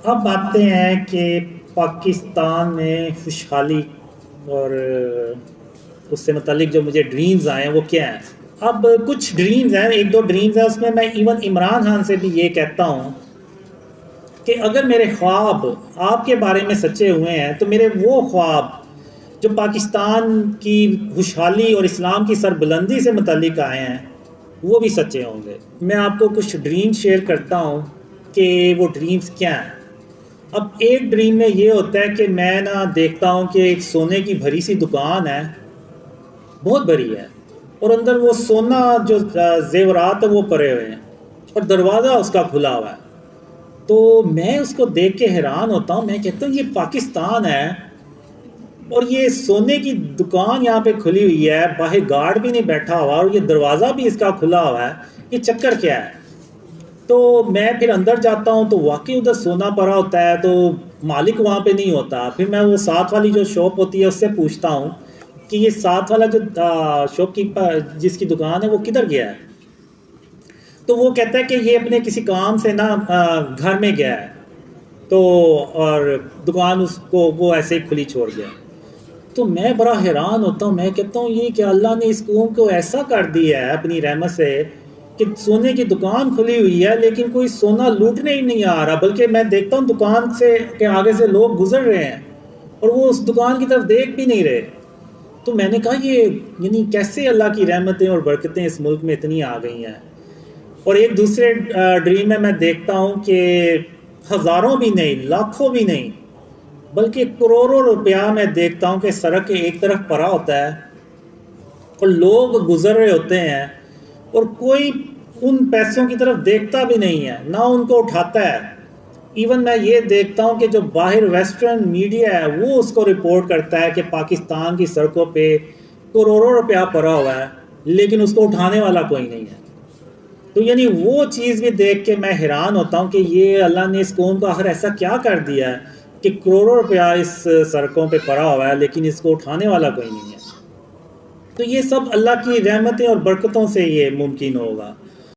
اب آتے ہیں کہ پاکستان میں خوشحالی اور اس سے متعلق جو مجھے ڈریمز آئے ہیں وہ کیا ہیں۔ اب کچھ ڈریمز ہیں، ایک دو ڈریمز ہیں، اس میں میں ایون عمران خان سے بھی یہ کہتا ہوں کہ اگر میرے خواب آپ کے بارے میں سچے ہوئے ہیں تو میرے وہ خواب جو پاکستان کی خوشحالی اور اسلام کی سربلندی سے متعلق آئے ہیں وہ بھی سچے ہوں گے۔ میں آپ کو کچھ ڈریم شیئر کرتا ہوں کہ وہ ڈریمز کیا ہیں۔ اب ایک ڈریم میں یہ ہوتا ہے کہ میں دیکھتا ہوں کہ ایک سونے کی بھری سی دکان ہے، بہت بڑی ہے، اور اندر وہ سونا جو زیورات ہیں وہ پڑے ہوئے ہیں اور دروازہ اس کا کھلا ہوا ہے۔ تو میں اس کو دیکھ کے حیران ہوتا ہوں، میں کہتا ہوں یہ پاکستان ہے اور یہ سونے کی دکان یہاں پہ کھلی ہوئی ہے، باہر گارڈ بھی نہیں بیٹھا ہوا اور یہ دروازہ بھی اس کا کھلا ہوا ہے، یہ چکر کیا ہے؟ تو میں پھر اندر جاتا ہوں تو واقعی ادھر سونا پڑا ہوتا ہے، تو مالک وہاں پہ نہیں ہوتا۔ پھر میں وہ ساتھ والی جو شاپ ہوتی ہے اس سے پوچھتا ہوں کہ یہ ساتھ والا جو شاپ کیپر جس کی دکان ہے وہ کدھر گیا ہے؟ تو وہ کہتا ہے کہ یہ اپنے کسی کام سے گھر میں گیا ہے، تو اور دکان اس کو وہ ایسے ہی کھلی چھوڑ گیا۔ تو میں بڑا حیران ہوتا ہوں، میں کہتا ہوں یہ کہ اللہ نے اس قوم کو ایسا کر دیا ہے اپنی رحمت سے کہ سونے کی دکان کھلی ہوئی ہے لیکن کوئی سونا لوٹنے ہی نہیں آ رہا، بلکہ میں دیکھتا ہوں دکان سے کے آگے سے لوگ گزر رہے ہیں اور وہ اس دکان کی طرف دیکھ بھی نہیں رہے۔ تو میں نے کہا یہ یعنی کیسے اللہ کی رحمتیں اور برکتیں اس ملک میں اتنی آ گئی ہیں۔ اور ایک دوسرے ڈریم میں دیکھتا ہوں کہ ہزاروں بھی نہیں، لاکھوں بھی نہیں، بلکہ کروڑوں روپیہ میں دیکھتا ہوں کہ سڑک کے ایک طرف پڑا ہوتا ہے اور لوگ گزر رہے ہوتے ہیں اور کوئی ان پیسوں کی طرف دیکھتا بھی نہیں ہے، نہ ان کو اٹھاتا ہے۔ ایون میں یہ دیکھتا ہوں کہ جو باہر ویسٹرن میڈیا ہے وہ اس کو رپورٹ کرتا ہے کہ پاکستان کی سڑکوں پہ کروڑوں روپیہ پڑا ہوا ہے لیکن اس کو اٹھانے والا کوئی نہیں ہے۔ تو یعنی وہ چیز بھی دیکھ کے میں حیران ہوتا ہوں کہ یہ اللہ نے اس قوم کو آخر ایسا کیا کر دیا ہے کہ کروڑوں روپیہ اس سڑکوں پہ پڑا ہوا ہے لیکن اس کو اٹھانے والا کوئی نہیں ہے۔ تو یہ سب اللہ کی رحمتیں اور برکتوں سے یہ ممکن ہوگا۔